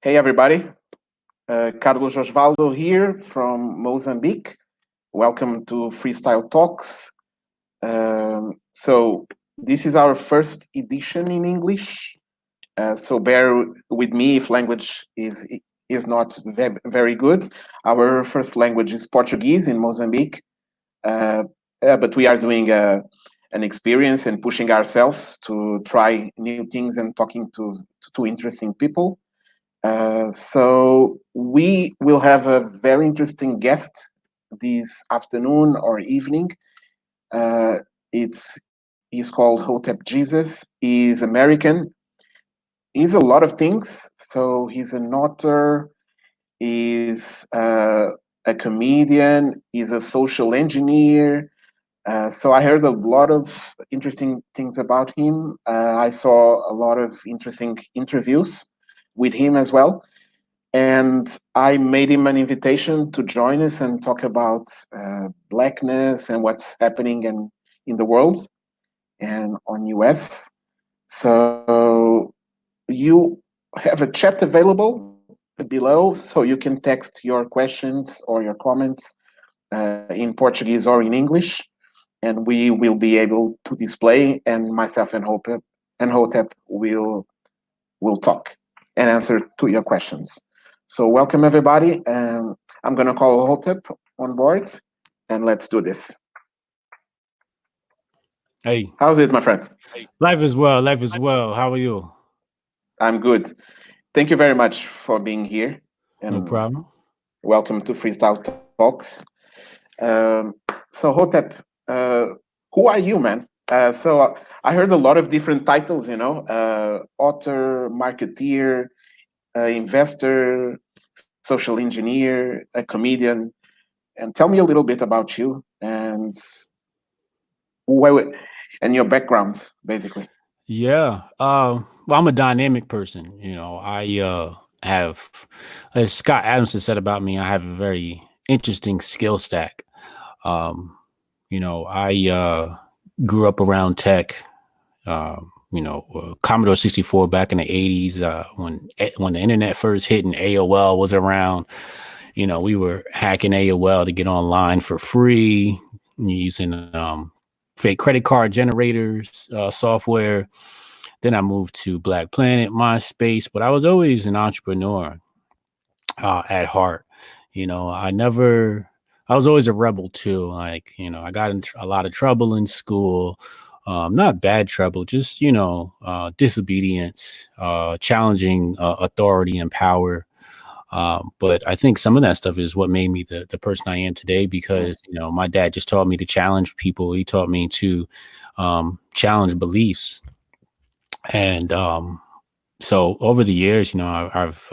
Hey, everybody. Carlos Osvaldo here from Mozambique. Welcome to Freestyle Talks. This is our first edition in English. So, bear with me if language is not very good. Our first language is Portuguese in Mozambique, but we are doing an experience and pushing ourselves to try new things and talking to interesting people. So we will have a very interesting guest this afternoon or evening. Uh, it's he's called Hotep Jesus. He's American. He's a lot of things. So he's an author. He's a comedian. He's a social engineer. So I heard a lot of interesting things about him. I saw a lot of interesting interviews with him as well. And I made him an invitation to join us and talk about blackness and what's happening in the world and on US. So you have a chat available below, so you can text your questions or your comments in Portuguese or in English, and we will be able to display. And myself and Hotep will talk and answer to your questions. So welcome everybody. I'm gonna call Hotep on board, and let's do this. Hey, How's it, my friend? life is well. Life is well. How are you? I'm good. Thank you very much for being here, No and problem. welcome to Freestyle Talks. Um, so Hotep, uh, who are you, man? I heard a lot of different titles. Author, marketeer, investor, social engineer, a comedian. And tell me a little bit about you where, and your background, basically. Yeah. Well, I'm a dynamic person. I have, as Scott Adams has said about me, I have a very interesting skill stack. Um, I grew up around tech. Commodore 64 back in the 80s, when the internet first hit and AOL was around. We were hacking AOL to get online for free using fake credit card generators software. Then I moved to Black Planet, MySpace, but I was always an entrepreneur at heart. I was always a rebel too. Like, I got in a lot of trouble in school. Not bad trouble, just, disobedience, challenging authority and power. But I think some of that stuff is what made me the person I am today, because, my dad just taught me to challenge people. He taught me to challenge beliefs. And so over the years, I've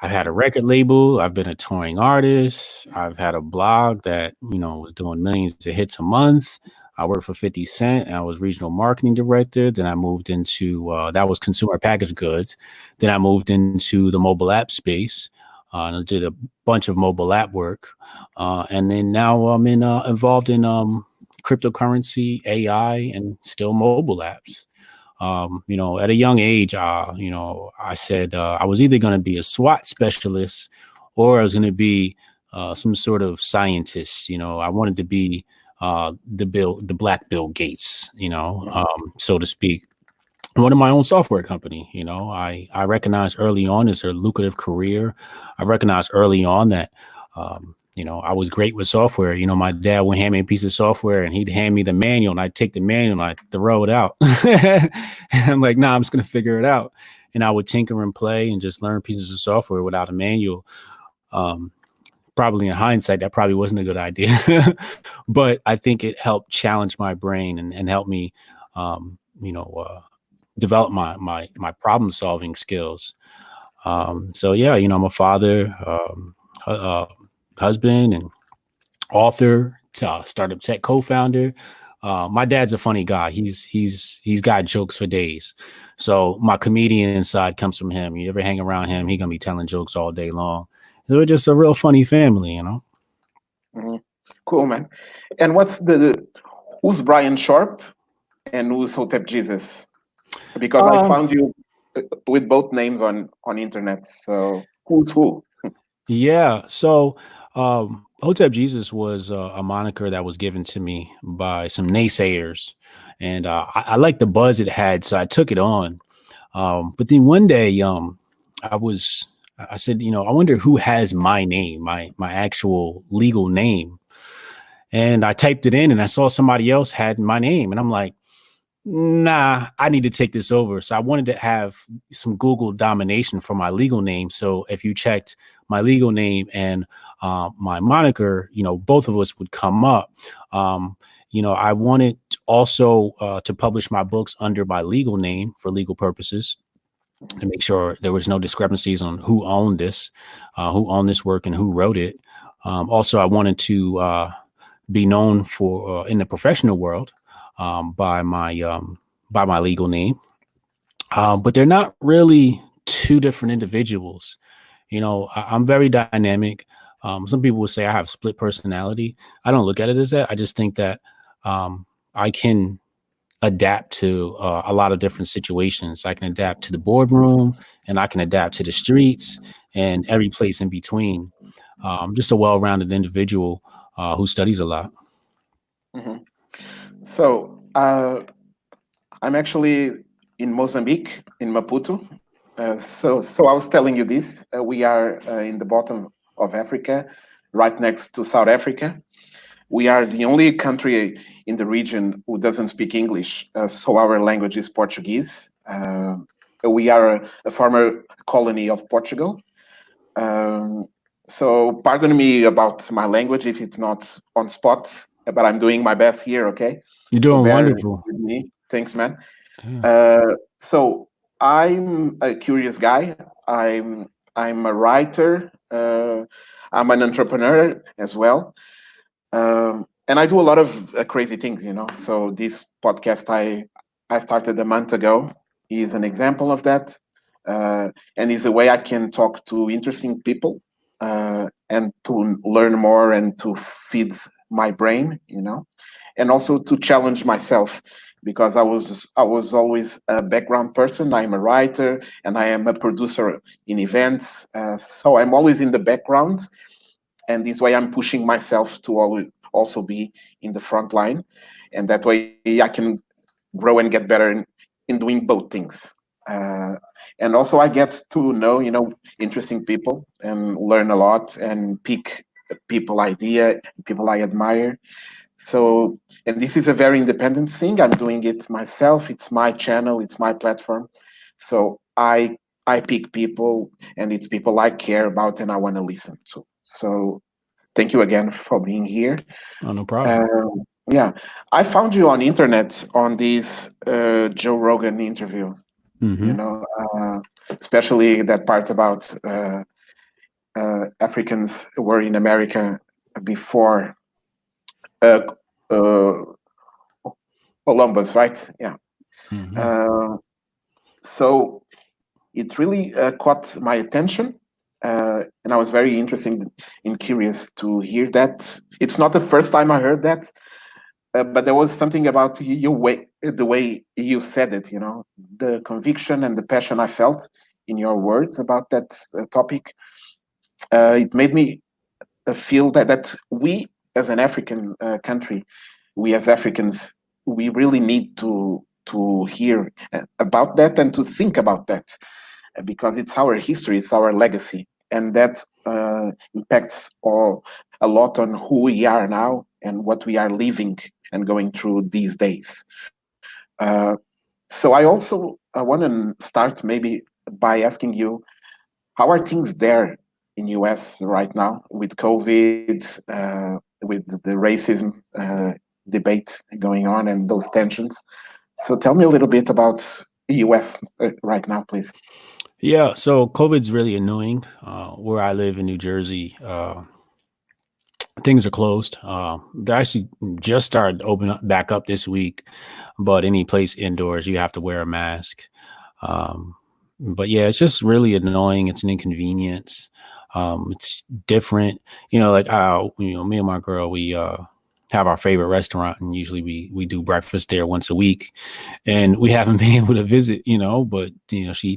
had a record label. I've been a touring artist. I've had a blog that, was doing millions of hits a month. I worked for 50 Cent. And I was regional marketing director. Then I moved into, that was consumer packaged goods. Then I moved into the mobile app space. And I did a bunch of mobile app work. And then now I'm involved in cryptocurrency, AI, and still mobile apps. At a young age, I said I was either going to be a SWAT specialist or I was going to be some sort of scientist. I wanted to be the Black Bill Gates, so to speak. I wanted my own software company. I recognized early on it's a lucrative career. I recognized early on that, I was great with software. My dad would hand me a piece of software and he'd hand me the manual, and I'd take the manual and I'd throw it out. And I'm like, nah, I'm just going to figure it out. And I would tinker and play and just learn pieces of software without a manual. Probably in hindsight, that probably wasn't a good idea. But I think it helped challenge my brain and help me, develop my problem solving skills. So yeah, I'm a father, uh, husband, and author, startup tech co-founder. My dad's a funny guy. He's got jokes for days. So my comedian side comes from him. You ever hang around him, he gonna be telling jokes all day long. We're just a real funny family. Mhm. Cool, man. And who's Brian Sharp and who's Hotep Jesus? Because I Um, found you with both names on internet. So who's who? Yeah. So, Hotep Jesus was a moniker that was given to me by some naysayers, and I liked the buzz it had, so I took it on. But then one day, I said, I wonder who has my name, my actual legal name, and I typed it in, and I saw somebody else had my name, and I'm like, nah, I need to take this over. So I wanted to have some Google domination for my legal name. So if you checked my legal name and my moniker, both of us would come up. I wanted also to publish my books under my legal name for legal purposes to make sure there was no discrepancies on who owned this work and who wrote it. Also, I wanted to be known for in the professional world by my legal name, but they're not really two different individuals. I'm very dynamic. Some people would say I have split personality. I don't look at it as that. I just think that I can adapt to a lot of different situations. I can adapt to the boardroom, and I can adapt to the streets and every place in between. Just a well-rounded individual who studies a lot. Hmm. So I'm actually in Mozambique, in Maputo. So I was telling you this. We are in the bottom of Africa, right next to South Africa. We are the only country in the region who doesn't speak English, so our language is Portuguese. We are a former colony of Portugal. Um, so pardon me about my language if it's not on spot, but I'm doing my best here. Okay, You're so doing bear wonderful. with me. Thanks, man. Yeah. So I'm a curious guy. I'm a writer. I'm an entrepreneur as well, and I do a lot of crazy things. So this podcast I started a month ago is an example of that, and is a way I can talk to interesting people and to learn more and to feed my brain. And also to challenge myself because I was always a background person. I'm a writer and I am a producer in events, so I'm always in the background, and this way I'm pushing myself to always also be in the front line, and that way I can grow and get better in doing both things. Uh, and also I get to know interesting people and learn a lot and pick people idea, people I admire. So, and this is a very independent thing. I'm doing it myself. It's my channel. It's my platform. So I pick people, and it's people I care about and I want to listen to. So thank you again for being here. Oh, no problem. Yeah, I found you on internet on this Joe Rogan interview. You Hmm. know, especially that part about Africans were in America before uh, uh, Columbus, right? Yeah. Hmm. Uh, so it really caught my attention, and I was very interested and curious to hear that. It's not the first time I heard that, but there was something about your way, the way you said it. The conviction and the passion I felt in your words about that topic. It made me feel that we, as an African country, we as Africans, we really need to hear about that and to think about that because it's our history, it's our legacy, and that impacts a lot on who we are now and what we are living and going through these days. So I also want to start maybe by asking you, how are things there in US right now with COVID, with the racism debate going on and those tensions? So tell me a little bit about the US right now, please. Yeah, so COVID's really annoying. Where I live in New Jersey, things are closed. They actually just started to open up back up this week, but any place indoors, you have to wear a mask. Um, but yeah, it's just really annoying. It's an inconvenience. It's different, like me and my girl, have our favorite restaurant, and usually we do breakfast there once a week, and we haven't been able to visit, but she